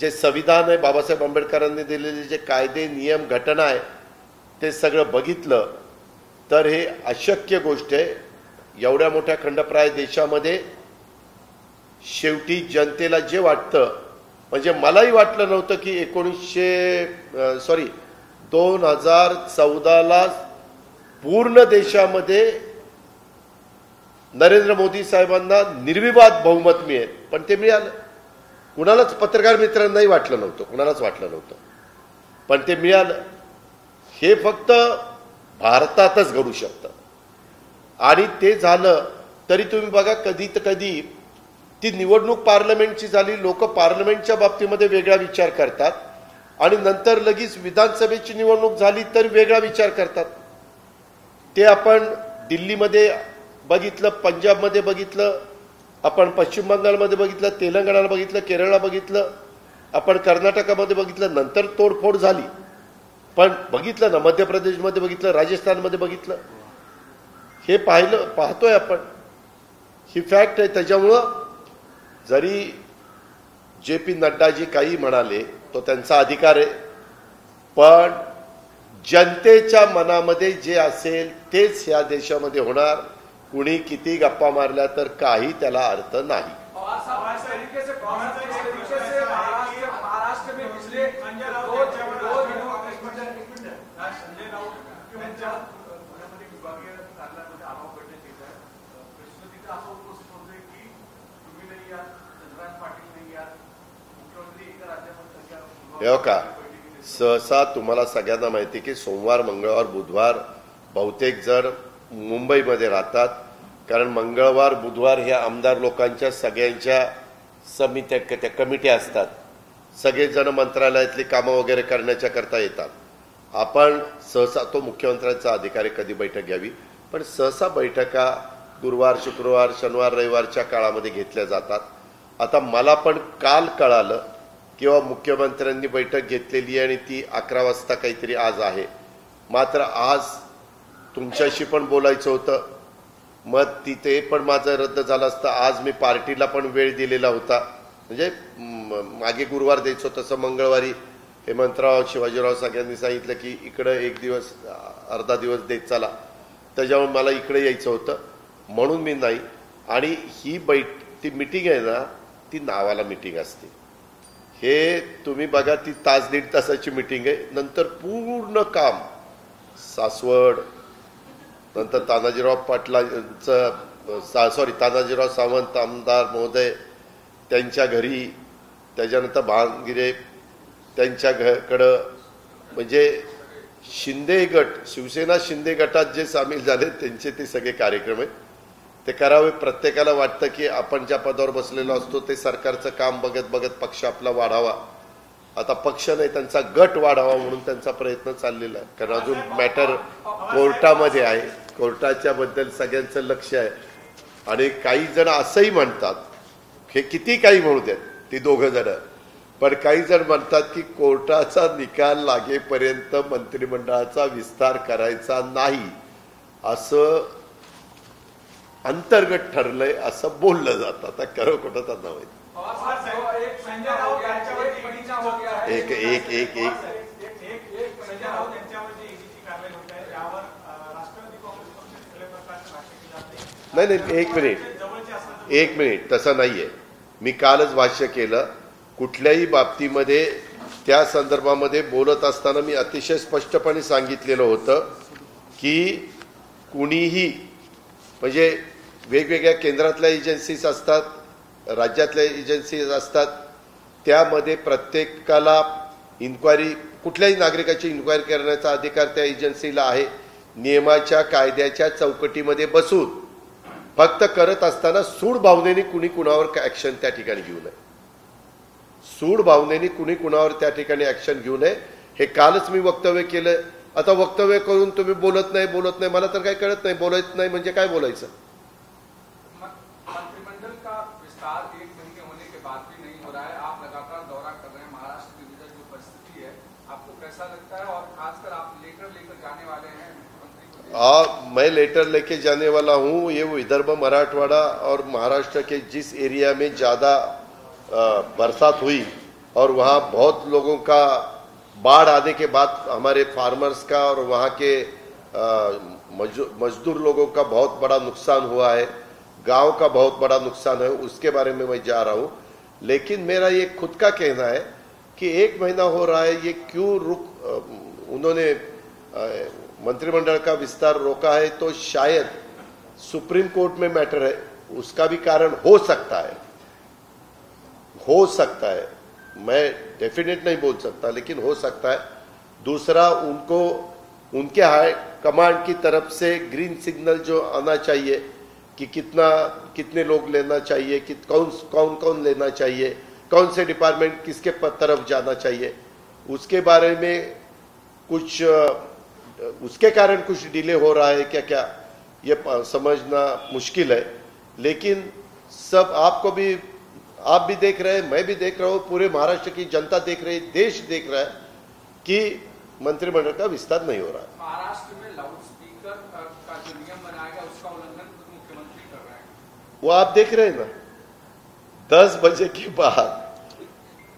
Speaker 1: जे संविधान आहे, बाबासाहेब आंबेडकरांनी दिलेले जे कायदे नियम घटना आहे, ते सगळं बघितलं तर हे अशक्य गोष्ट आहे। एवढ्या मोठ्या खंडप्राय देशामध्ये शेवटी जनतेला जे वाटतं, म्हणजे मलाही वाटलं नव्हतं की 2014ला पूर्ण देशामध्ये नरेंद्र मोदी साहेबांना निर्विवाद बहुमत मिळेल, पण ते मिळालं। कुणालाच पत्रकार मित्रांनाही वाटलं नव्हतं, कुणालाच वाटलं नव्हतं, पण ते मिळालं। हे फक्त भारतातच घडू शकतं, आणि ते झालं तरी तुम्ही बघा कधी ती निवडणूक पार्लमेंटची झाली, लोक पार्लमेंटच्या बाबतीमध्ये वेगळा विचार करतात, आणि नंतर लगेच विधानसभेची निवडणूक झाली तर वेगळा विचार करतात। ते आपण दिल्लीमध्ये बघितलं, पंजाबमध्ये बघितलं, आपण पश्चिम बंगालमध्ये बघितलं, तेलंगणाला बघितलं, केरळला बघितलं, आपण कर्नाटकामध्ये बघितलं, नंतर तोडफोड झाली, पण बघितलं ना, मध्य प्रदेशमध्ये बघितलं, राजस्थानमध्ये बघितलं, हे पाहतोय आपण, ही फॅक्ट आहे। त्याच्यामुळं जरी JP नड्डाजी काही म्हणाले तो त्यांचा अधिकार आहे, पण जनतेच्या मनामध्ये जे असेल तेच या देशामध्ये होणार। कुणी किती गप्पा मारल्या तर काही त्याला अर्थ नाही। का सहसा तुम्हाला सगळ्यांना माहिती की सोमवार, मंगळवार, बुधवार बहुतेक जर मुंबईमध्ये राहतात, कारण मंगळवार बुधवार ह्या आमदार लोकांच्या सगळ्यांच्या समित्या, त्या कमिट्या असतात, सगळेजण मंत्रालयातली कामं वगैरे करण्याच्या करता येतात। आपण सहसा तो मुख्यमंत्र्यांचा अधिकारी कधी बैठक घ्यावी, पण सहसा बैठका गुरुवार, शुक्रवार, शनिवार, रविवारच्या काळामध्ये घेतल्या जातात। आता मला पण काल कळालं किंवा मुख्यमंत्र्यांनी बैठक घेतलेली आणि ती 11 वाजता काहीतरी आज आहे। मात्र आज तुमच्याशी पण बोलायचं होतं, मग तिथे पण माझं रद्द झालं असतं. आज मी पार्टीला पण वेळ दिलेला होता, म्हणजे मागे गुरुवार द्यायचं होतं, तसं मंगळवारी हेमंतराव शिवाजीराव सगळ्यांनी सांगितलं की इकडं एक दिवस अर्धा दिवस देत चला, त्याच्यामुळे मला इकडे यायचं होतं म्हणून मी नाही. आणि ही ती मिटिंग आहे ना, ती नावाला मिटिंग असते. हे तुम्ही बघा, ती तास दीड तासाची मिटिंग आहे, नंतर पूर्ण काम सासवड, नंतर तानाजीराव पाटलांचं तानाजीराव सावंत आमदार महोदय त्यांच्या घरी, त्याच्यानंतर भानगिरे त्यांच्याकडं, म्हणजे शिंदे गट, शिवसेना शिंदे गटात जे सामील झाले त्यांचे ते सगळे कार्यक्रम आहेत. ते करावे. प्रत्येकाला वाटतं की आपण ज्या पदावर बसलेलो असतो ते सरकारचं काम बघत बघत पक्ष आपला वाढावा. आता पक्ष नाही, त्यांचा गट वाढावा म्हणून त्यांचा प्रयत्न चाललेला आहे. कारण अजून मॅटर कोर्टामध्ये आहे, कोर्टाच्या बद्दल सगळ्यांचं लक्ष आहे. आणि काही जण असंही म्हणतात, हे किती काही म्हणू देत ती दोघं जण, पण काही जण म्हणतात की कोर्टाचा निकाल लागेपर्यंत मंत्रिमंडळाचा विस्तार करायचा नाही, असं अंतर्गत ठरलंय, असं बोललं जातं. आता खरं कुठं त्यांना माहिती. एक एक एक एक नाही, एक मिनिट, तसं नाहीये. मी कालच भाष्य केलं. कुठल्याही बाबतीमध्ये त्या संदर्भामध्ये बोलत असताना मी अतिशय स्पष्टपणे सांगितलेलं होतं की कुणीही, म्हणजे वेगवेगळ्या केंद्रातल्या एजन्सीज असतात, राज्यातल्या एजन्सीज असतात, त्यामध्ये प्रत्येकाला इन्क्वायरी, कुठल्याही नागरिकाची इन्क्वायरी करण्याचा अधिकार त्या एजन्सीला आहे. नियमाच्या कायद्याच्या चौकटीमध्ये बसून फक्त करत असताना सूड भावनेने कुणी कुणावर ऍक्शन त्या ठिकाणी घेऊ नये. सूड भावनेने कुणी कुणावर त्या ठिकाणी ऍक्शन घेऊ नये. हे कालच मी वक्तव्य केलं. आता वक्तव्य करून तुम्ही बोलत नाही, मला तर काही कळत नाही. बोलत नाही म्हणजे काय बोलायचं?
Speaker 3: मंत्रिमंडल का विस्तार 1 महीने होने के बाद भी नहीं हो रहा है. आप लगातार दौरा कर रहे हैं. महाराष्ट्र के अंदर जो परिस्थिति है, आपको कैसा लगता है? और खासकर आप लेटर लेकर जाने वाले हैं मुख्यमंत्री को?
Speaker 1: मैं लेटर लेके जाने वाला हूं. ये विदर्भ, मराठवाड़ा और महाराष्ट्र के जिस एरिया में ज्यादा बरसात हुई और वहां बहुत लोगों का बाढ़ आने के बाद हमारे फार्मर्स का और वहां के मजदूर लोगों का बहुत बड़ा नुकसान हुआ है, गांव का बहुत बड़ा नुकसान है, उसके बारे में मैं जा रहा हूं. लेकिन मेरा ये खुद का कहना है कि 1 महीना हो रहा है, ये क्यों उन्होंने मंत्रिमंडल का विस्तार रोका है? तो शायद सुप्रीम कोर्ट में मैटर है, उसका भी कारण हो सकता है. मैं डेफिनेट नहीं बोल सकता, लेकिन हो सकता है. दूसरा, उनको उनके हाई कमांड की तरफ से ग्रीन सिग्नल जो आना चाहिए कि कितने लोग लेना चाहिए, कि कौन लेना चाहिए, कौन से डिपार्टमेंट किसके तरफ जाना चाहिए, उसके बारे में कुछ, उसके कारण कुछ डिले हो रहा है क्या ये समझना मुश्किल है. लेकिन सब आप भी देख रहे हैं, मैं भी देख रहा हूं, पूरे महाराष्ट्र की जनता देख रही है, देश देख रहा है कि मंत्रिमंडल का विस्तार नहीं हो रहा है.
Speaker 3: महाराष्ट्र में लाउड स्पीकर का जो नियम बनाएगा उसका उल्लंघन मुख्यमंत्री कर रहे हैं.
Speaker 1: वो आप देख रहे हैं ना, 10 बजे के बाद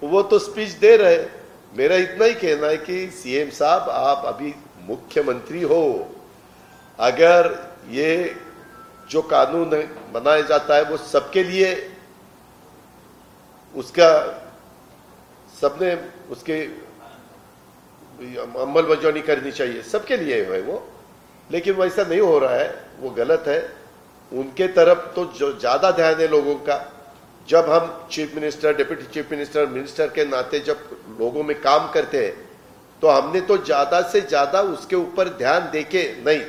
Speaker 1: वो तो स्पीच दे रहे हैं. मेरा इतना ही कहना है कि सीएम साहब, आप अभी मुख्यमंत्री हो. अगर ये जो कानून बनाया जाता है वो सबके लिए, उसका सबने उसके अमलबजावनी करनी चाहिए, सबके लिए है वो. लेकिन वैसा नहीं हो रहा है, वो गलत है. उनके तरफ तो जो ज्यादा ध्यान है लोगों का. जब हम chief minister, deputy chief minister, minister के नाते जब लोगों में काम करते हैं तो हमने तो ज्यादा से ज्यादा उसके ऊपर ध्यान देके नहीं,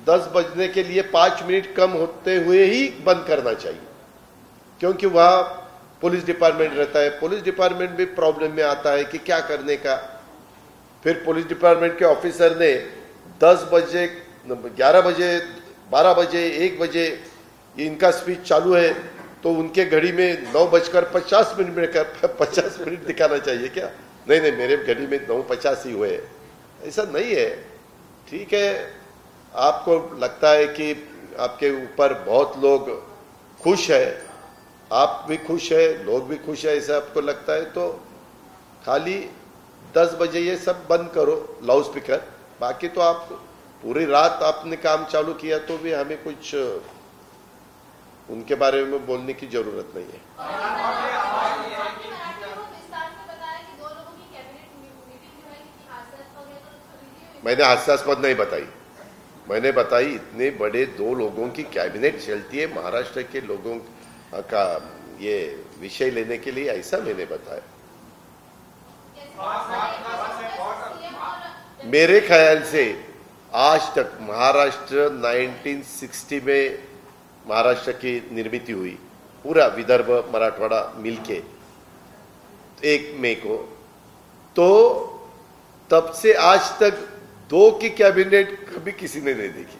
Speaker 1: 10 बजने के लिए 5 मिनट कम होते हुए ही बंद करना चाहिए, क्योंकि वहां पुलिस डिपार्टमेंट रहता है. पुलिस डिपार्टमेंट भी प्रॉब्लम में आता है कि क्या करने का. फिर पुलिस डिपार्टमेंट के ऑफिसर ने 10 बजे, 11 बजे, 12 बजे, 1 बजे इनका स्पीच चालू है तो उनके घड़ी में 9:50 में 50 मिनट दिखाना चाहिए क्या? नहीं, मेरे घड़ी में 9:50 ही हुए. ऐसा नहीं है. ठीक है, आपको लगता है कि आपके ऊपर बहुत लोग खुश है, आप भी खुश है, लोग भी खुश है, ऐसा आपको लगता है तो खाली 10 बजे ये सब बंद करो लाउड स्पीकर। बाकी तो आप पूरी रात आपने काम चालू किया तो भी हमें कुछ उनके बारे में बोलने की जरूरत नहीं है। मैंने हास्यास्पद नहीं बताई, मैंने बताई इतने बड़े 2 लोगों की कैबिनेट चलती है महाराष्ट्र के लोगों का ये विषय लेने के लिए, ऐसा मैंने बताया। मेरे ख्याल से आज तक महाराष्ट्र 1960 में महाराष्ट्र की निर्मित हुई, पूरा विदर्भ मराठवाड़ा मिलके 1 मई को, तो तब से आज तक 2 की कैबिनेट कभी किसी ने नहीं देखी,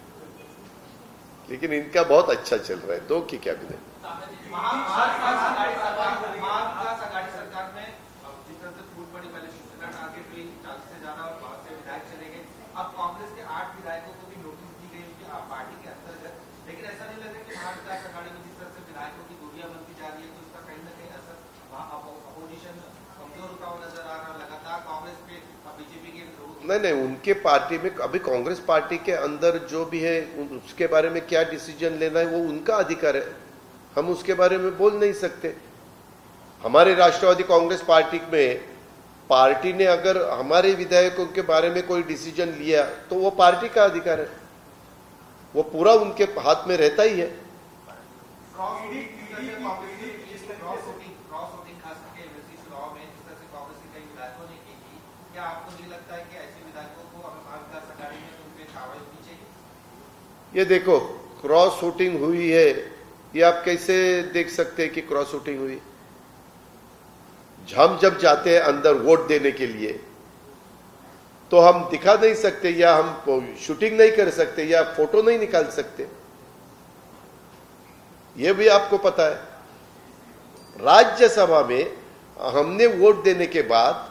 Speaker 1: लेकिन इनका बहुत अच्छा चल रहा है 2 की कैबिनेट।
Speaker 4: अब कांग्रेस के 8 विधायकों को भी नोटिस दी गई उनकी पार्टी के अंतर्गत, लेकिन ऐसा नहीं लग रहा कि महाविकास आघाड़ी में जिस तरह से विधायकों की दूरियां बनती जा रही है तो उसका कहीं ना कहीं असर अपोजिशन कमजोर होता हुआ नजर आ रहा, लगातार कांग्रेस पे बीजेपी के
Speaker 1: नहीं, उनके पार्टी में अभी कांग्रेस पार्टी के अंदर जो भी है उसके बारे में क्या डिसीजन लेना है वो उनका अधिकार है, हम उसके बारे में बोल नहीं सकते। हमारे राष्ट्रवादी कांग्रेस पार्टी में पार्टी ने अगर हमारे विधायकों के बारे में कोई डिसीजन लिया तो वो पार्टी का अधिकार है, वो पूरा उनके हाथ में रहता ही है। ये देखो क्रॉस वोटिंग हुई है, ये आप कैसे देख सकते हैं कि क्रॉस वोटिंग हुई? हम जब जाते हैं अंदर वोट देने के लिए तो हम दिखा नहीं सकते, या हम शूटिंग नहीं कर सकते, या फोटो नहीं निकाल सकते, ये भी आपको पता है। राज्यसभा में हमने वोट देने के बाद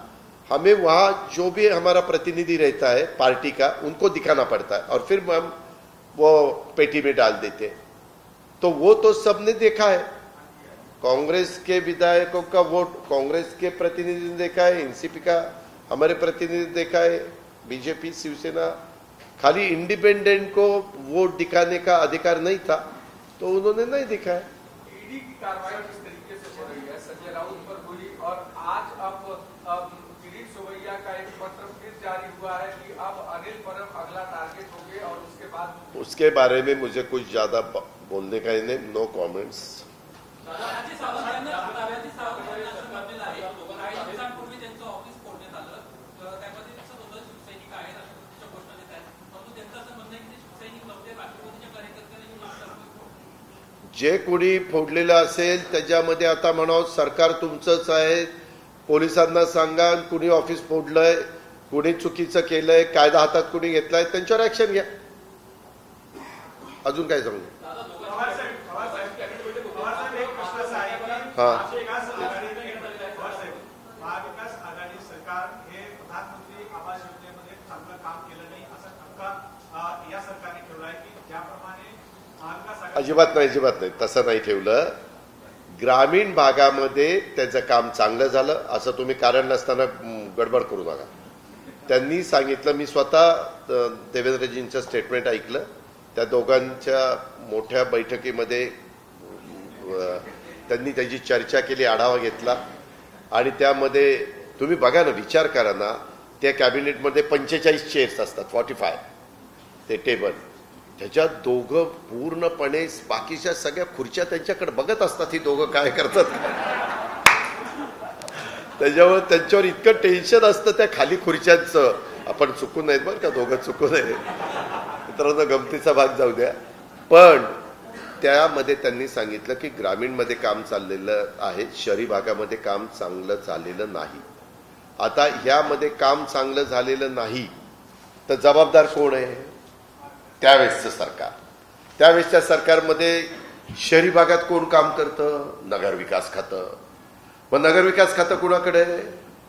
Speaker 1: हमें वहां जो भी हमारा प्रतिनिधि रहता है पार्टी का, उनको दिखाना पड़ता है और फिर हम वो पेटी में डाल देते हैं। तो वो तो सबने देखा है, कांग्रेस के विधायकों का वोट कांग्रेस के प्रतिनिधि ने देखा है, एनसीपी का हमारे प्रतिनिधि देखा है, बीजेपी शिवसेना, खाली इंडिपेंडेंट को वोट दिखाने का अधिकार नहीं था तो उन्होंने नहीं दिखा है।
Speaker 3: ईडी की कार्रवाई किस तरीके से हो रही है? संजय राउत पर हुई और आज अब किरीट सोमैया का एक पत्र फिर जारी हुआ है कि अब अनिल परब अगला टारगेट होंगे और उसके बाद
Speaker 1: उसके बारे में मुझे कुछ ज्यादा बोलने का ही नहीं, नो कॉमेंट्स। जे कोणी फोडलेलं असेल त्याच्यामध्ये आता म्हणावं सरकार तुमचंच आहे, पोलिसांना सांगा कुणी ऑफिस फोडलंय, कुणी चुकीचं केलंय, कायदा हातात कुणी घेतलाय त्यांच्यावर ऍक्शन घ्या, अजून काय सांगू? हा,
Speaker 2: महाविकास आघाडी सरकार हे प्रधानमंत्री आवास योजनेमध्ये चांगलं काम केलं नाही असा ठपका या सरकारने ठेवला आहे की ज्याप्रमाणे महाविकास आघाडी
Speaker 1: अजिबात नाही, तसं नाही ठेवलं। ग्रामीण भागामध्ये त्याचं काम चांगलं झालं असं तुम्ही कारण नसताना गडबड करू नका। त्यांनी सांगितलं, मी स्वतः देवेंद्रजींचं स्टेटमेंट ऐकलं, त्या दोघांच्या मोठ्या बैठकीमध्ये त्यांनी त्याची चर्चा केली, आढावा घेतला आणि त्यामध्ये तुम्ही बघा ना, विचार करा ना, त्या कॅबिनेटमध्ये 45 चेअर्स असतात, 45 ते टेबल, त्याच्यात दोघं पूर्णपणे बाकीच्या सगळ्या खुर्च्या त्यांच्याकडे बघत असतात, ही दोघं काय करतात, त्याच्यावर त्यांच्यावर इतकं टेन्शन असतं त्या खाली खुर्च्यांचं। आपण चुकू नयेत बरं का, दोघं चुकू नये मित्रांनो, गमतीचा भाग जाऊ द्या। पण त्यामध्ये त्यांनी सांगितलं की ग्रामीणमध्ये काम चाललेलं आहे, शहरी भागामध्ये काम चांगलं झालेलं नाही। आता ह्यामध्ये काम चांगलं झालेलं नाही तर जबाबदार कोण आहे? त्यावेळेसचं सरकार। त्यावेळेसच्या सरकारमध्ये शहरी भागात कोण काम करतं? नगरविकास खातं। मग नगरविकास खातं कुणाकडे?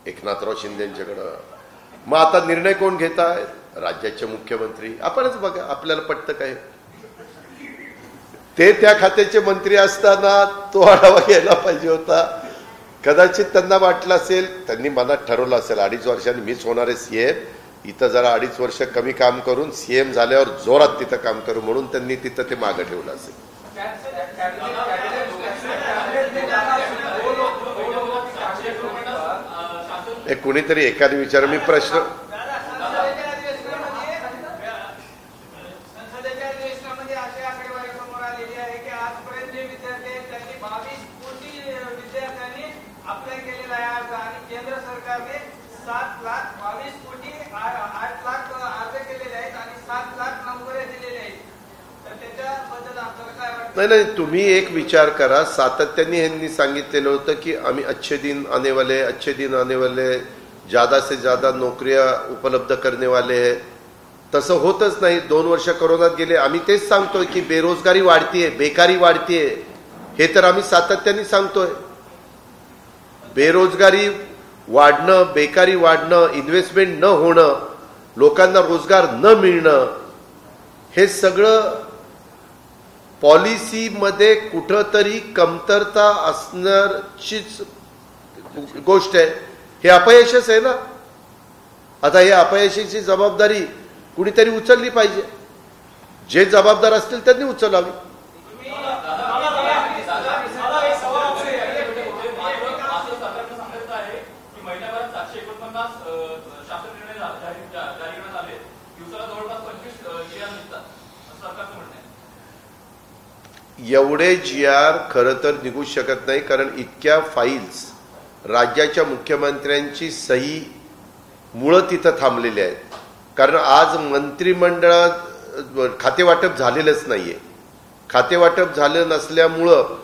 Speaker 1: एकनाथराव शिंदेंच्याकडं। मग आता निर्णय कोण घेत आहेत? राज्याचे मुख्यमंत्री आपणच बघा, आपल्याला पटतं काय? ते त्या खात्याचे मंत्री असताना तो आढावा घ्यायला पाहिजे होता. कदाचित त्यांना वाटलं असेल, त्यांनी मनात ठरवलं असेल 2.5 वर्षांनी मीच होणार आहे सीएम, इथं जरा 2.5 वर्ष कमी काम करून सीएम झाल्यावर जोरात तिथं काम करू, म्हणून त्यांनी तिथं ते मागं ठेवलं असेल. कुणीतरी एखादी विचार मी प्रश्न
Speaker 4: केंद्र सरकारने 7,22 कोटी 8 लाख अर्ज केलेले आहेत आणि 7 लाख नंबरे दिलेले आहेत. तर त्याच्याबद्दल आपल्याला काय वाटतं?
Speaker 1: नाही, तुम्ही एक विचार करा. सातत्याने यांनी सांगितलेलं होतं की आम्ही अच्छे दिन आने वाले, ज्यादा से ज्यादा नोकऱ्या उपलब्ध करने वाले है. तसं होतच नाही. 2 वर्ष कोरोनात गेले. आम्ही तेच सांगतोय की बेरोजगारी वाढतीये, बेकारी वाढतीये, हे तर आम्ही सातत्याने सांगतोय. बेरोजगारी वाढणं, बेकारी वाढणं, इन्व्हेस्टमेंट न होणं, लोकांना रोजगार न मिळणं, हे सगळं पॉलिसीमध्ये कुठंतरी कमतरता असण्याचीच गोष्ट आहे. हे अपयशच आहे ना. आता हे अपयशाची जबाबदारी कुणीतरी उचलली पाहिजे. जे जबाबदार असतील त्यांनी उचलावी. एवढे GR खरं तर निघू शकत नाही, कारण इतक्या फाईल्स राज्याच्या मुख्यमंत्र्यांची सही मुळं तिथं थांबलेली आहेत. कारण आज मंत्रिमंडळात खातेवाटप झालेलंच नाहीये. खातेवाटप झालं नसल्यामुळं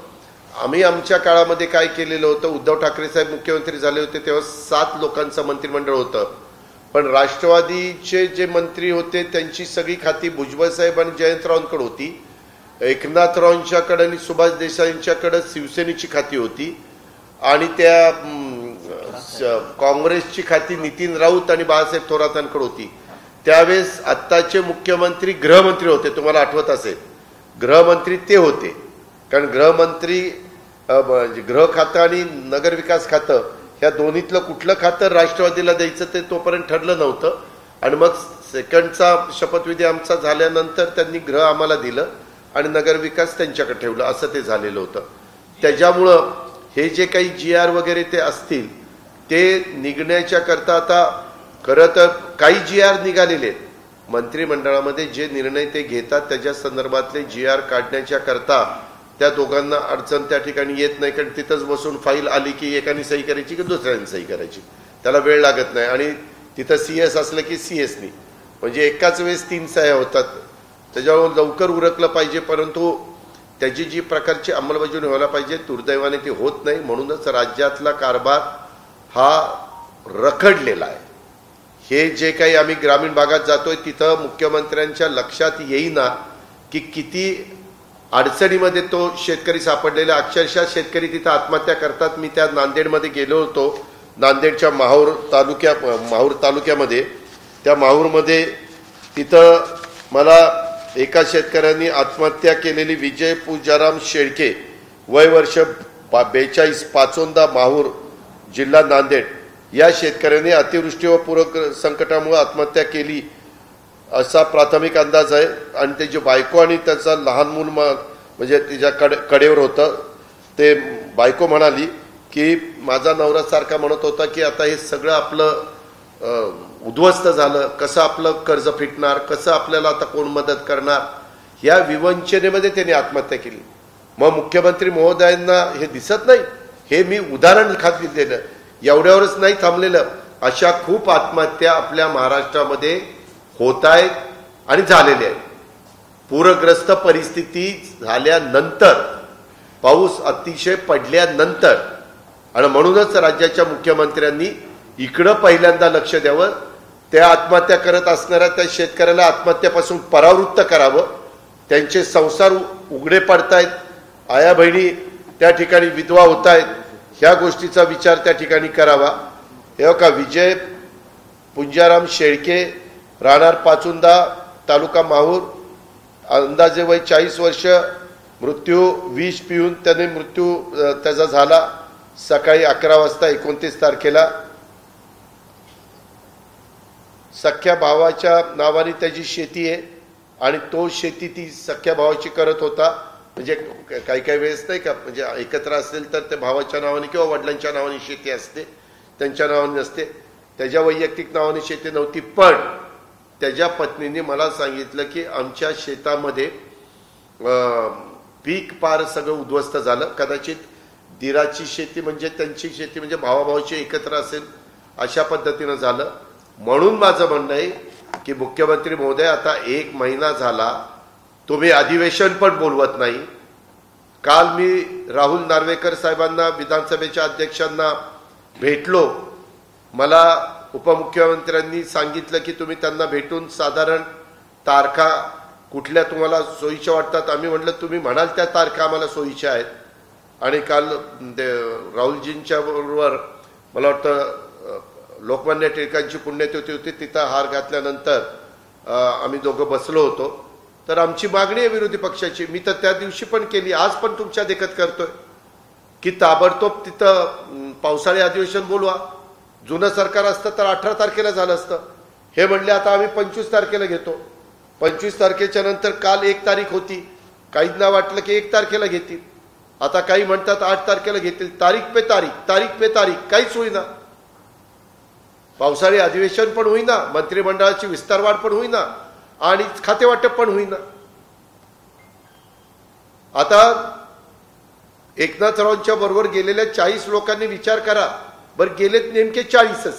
Speaker 1: आम्ही आमच्या काळामध्ये काय केलेलं होतं, उद्धव ठाकरे साहेब मुख्यमंत्री झाले होते तेव्हा 7 लोकांचं मंत्रिमंडळ होतं. पण राष्ट्रवादीचे जे मंत्री होते त्यांची सगळी खाती भुजबळ साहेब आणि जयंतरावांकडे होती. एकनाथरावांच्याकडे आणि सुभाष देसाईंच्याकडे शिवसेनेची खाती होती आणि त्या काँग्रेसची खाती नितीन राऊत आणि बाळासाहेब थोरातांकडे होती. त्यावेळेस आत्ताचे मुख्यमंत्री गृहमंत्री होते, तुम्हाला आठवत असेल. गृहमंत्री ते होते, कारण गृहमंत्री गृह खातं आणि नगरविकास खातं ह्या दोन्हीतलं कुठलं खातं राष्ट्रवादीला द्यायचं ते तोपर्यंत ठरलं नव्हतं. आणि मग सेकंडचा शपथविधी आमचा झाल्यानंतर त्यांनी गृह आम्हाला दिलं आणि नगरविकास त्यांच्याकडे ठेवलं, असं ते झालेलं होतं. त्याच्यामुळं हे जे काही GR वगैरे ते असतील ते निघण्याच्या करता आता खरं तर काही GR निघालेले मंत्रिमंडळामध्ये जे निर्णय ते घेतात त्याच्या संदर्भातले GR काढण्याच्या करता त्या दोघांना अडचण त्या ठिकाणी येत नाही, कारण तिथंच बसून फाईल आली की एकाने सही करायची की दुसऱ्याने सही करायची, त्याला वेळ लागत नाही. आणि तिथं CS असलं की CSनी म्हणजे एकाच वेळेस 3 सह्या होतात. त्याच्यावर लवकर उरकलं पाहिजे, परंतु त्याची जी प्रकारची अंमलबजावणी व्हायला पाहिजे दुर्दैवाने ती होत नाही. म्हणूनच राज्यातला कारभार हा रखडलेला आहे. हे जे काही आम्ही ग्रामीण भागात जातोय तिथं मुख्यमंत्र्यांच्या लक्षात येईना की किती अडचणीमध्ये तो शेतकरी सापडलेला. अक्षरशः शेतकरी तिथं आत्महत्या करतात. मी त्या नांदेडमध्ये गेलो होतो, नांदेडच्या माहूर तालुक्यामध्ये. त्या माहूरमध्ये तिथं मला एका शेतकऱ्यांनी आत्महत्या केलेली विजय पूजाराम शेळके, वय वर्ष 42, पाचोंदा, माहूर, जिल्हा नांदेड, या शेतकऱ्याने अतिवृष्टी व पूर संकटामुळे आत्महत्या केली असा प्राथमिक अंदाज आहे. आणि त्याची बायको आणि त्याचा लहान मूल म्हणजे तिच्या कडेवर होतं. ते बायको म्हणाली की माझा नवरा सारखा म्हणत होता की आता हे सगळं आपलं उद्ध्वस्त झालं, कसं आपलं कर्ज फिटणार, कसं आपल्याला आता कोण मदत करणार, या विवंचनेमध्ये त्यांनी आत्महत्या केली. मग मुख्यमंत्री महोदयांना हे दिसत नाही? हे मी उदाहरण खात दिलेलं. एवढ्यावरच नाही थांबलेलं, अशा खूप आत्महत्या आपल्या महाराष्ट्रामध्ये होत आहेत आणि झालेल्या आहेत. पूरग्रस्त परिस्थिती झाल्यानंतर, पाऊस अतिशय पडल्यानंतर. आणि म्हणूनच राज्याच्या मुख्यमंत्र्यांनी इकडं पहिल्यांदा लक्ष द्यावं. त्या आत्महत्या करत असणाऱ्या त्या शेतकऱ्याला आत्महत्यापासून परावृत्त करावं. त्यांचे संसार उघडे पडतायत, आया बहिणी त्या ठिकाणी विधवा होत आहेत, ह्या गोष्टीचा विचार त्या ठिकाणी करावा. हे का विजय पुंजाराम शेळके राहणार पाचुंदा, तालुका माहूर, अंदाजे वय 40 वर्ष, मृत्यू विष पिऊन त्याने मृत्यू त्याचा झाला सकाळी 11 वाजता 29 तारखेला. सख्या भावाच्या नावाने त्याची शेती आहे आणि तो शेती ती सख्या भावाची करत होता. म्हणजे काही काही वेळेस नाही का, म्हणजे एकत्र असेल तर ते भावाच्या नावाने किंवा वडिलांच्या नावाने शेती असते, त्यांच्या नावाने नसते. त्याच्या वैयक्तिक नावाने शेती नव्हती, पण त्याच्या पत्नीने मला सांगितलं की आमच्या शेतामध्ये पीक पार सगळं उद्ध्वस्त झालं. कदाचित दिराची शेती म्हणजे त्यांची शेती म्हणजे भावाभावाची एकत्र असेल अशा पद्धतीनं झालं. म्हणून माझं म्हणणं आहे की मुख्यमंत्री महोदय, आता 1 महिना झाला तुम्ही अधिवेशन पण बोलवत नाही. काल मी राहुल नार्वेकर साहेबांना, विधानसभेच्या अध्यक्षांना भेटलो. मला उपमुख्यमंत्र्यांनी सांगितलं की तुम्ही त्यांना भेटून साधारण तारखा कुठल्या तुम्हाला सोयीच्या वाटतात. आम्ही म्हटलं तुम्ही म्हणाल त्या तारखा आम्हाला सोयीच्या आहेत. आणि काल राहुलजींच्या बरोबर मला वाटतं लोकमान्य टिळकांची पुण्यतिथी होती, तिथं हार घातल्यानंतर आम्ही दोघं बसलो होतो. तर आमची मागणी आहे विरोधी पक्षाची, मी तर त्या दिवशी पण केली, आज पण तुमच्या देखत करतोय की ताबडतोब तिथं पावसाळी अधिवेशन बोलवा. जुनं सरकार असतं तर 18 तारखेला झालं असतं. हे म्हणले आता आम्ही 25 तारखेला घेतो. 25 तारखेच्या नंतर काल 1 तारीख होती, काहींना वाटलं की 1 तारखेला घेतील. आता काही म्हणतात 8 तारखेला घेतील. तारीख पे तारीख काहीच होईना. पावसाळी अधिवेशन पण होईना, मंत्रिमंडळाची विस्तारवाढ पण होईना आणि खातेवाटप पण होईना. आता एकनाथरावांच्या बरोबर गेलेल्या 40 लोकांनी विचार करा, बरं गेलेत नेमके 40च.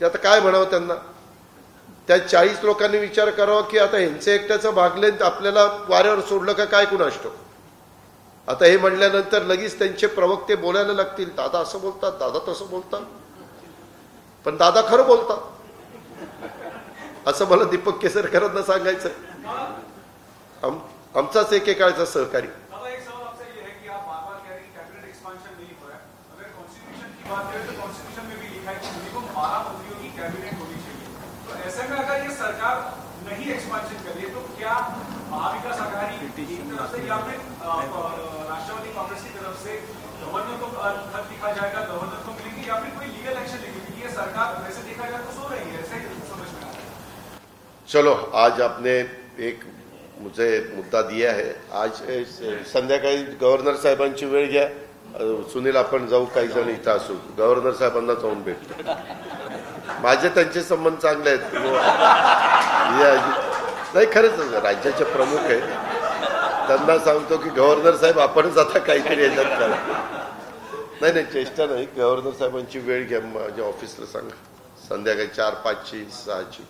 Speaker 1: आता काय म्हणावं त्यांना? त्या 40 लोकांनी विचार करावा की आता ह्यांचं एकट्याचं भागले आपल्याला वाऱ्यावर सोडलं का काय कुणास ठाऊक. आता हे म्हणल्यानंतर लगेच त्यांचे प्रवक्ते बोलायला लागतील, दादा असं बोलतात, दादा तसं बोलतात. पण दादा खरं बोलतात असं मला दीपक केसरकरांना सांगायचं. आमचाच एकेकाळचा सहकारी.
Speaker 2: सरकार नहीं एक्सपांशन करिए तो क्या महाविकास आघाड़ी की तरफ से या फिर राष्ट्रवादी कांग्रेस की तरफ से गवर्नर को खत लिखा जाएगा, गवर्नर को मिलेगी या फिर कोई लीगल एक्शन लेगी? ये सरकार वैसे देखा जाए तो सो रही है, ऐसे समझ में आ रहा है.
Speaker 1: चलो, आज आपने एक मुझे मुद्दा दिया है. आज संध्याकाळी गव्हर्नर साहेबांची वेळ घ्या. सुनील आपण जाऊ, काही जण इथं असू, गव्हर्नर साहेबांना जाऊन भेटतो. माझे त्यांचे संबंध चांगले आहेत. नाही खरंच राज्याचे प्रमुख आहेत, त्यांना सांगतो की गव्हर्नर साहेब आपणच आता काहीतरी याच्यात करा. नाही चेष्टा नाही. गव्हर्नर साहेबांची वेळ घ्या, माझ्या ऑफिसला सांगा संध्याकाळी 4, 5, 6ची.